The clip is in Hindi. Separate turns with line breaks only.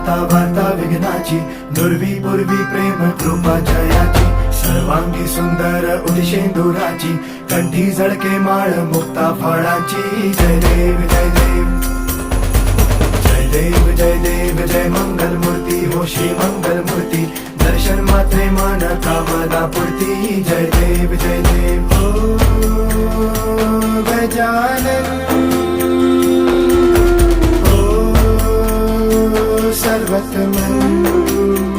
आता वार्ता विघ्नाची, नुरवी पूर्वी प्रेम कृपा जयाची, सर्वांगी सुंदर उदिशेंदुराची, कंठी झळके माळ मुक्ता फळाची. जय देव जय देव जय देव जय देव जय मंगल मूर्ती हो श्री मंगल मूर्ती, दर्शन मात्रे मान कामना पूर्ती. जय देव जय देव हो गजानन हो सर्वतमन.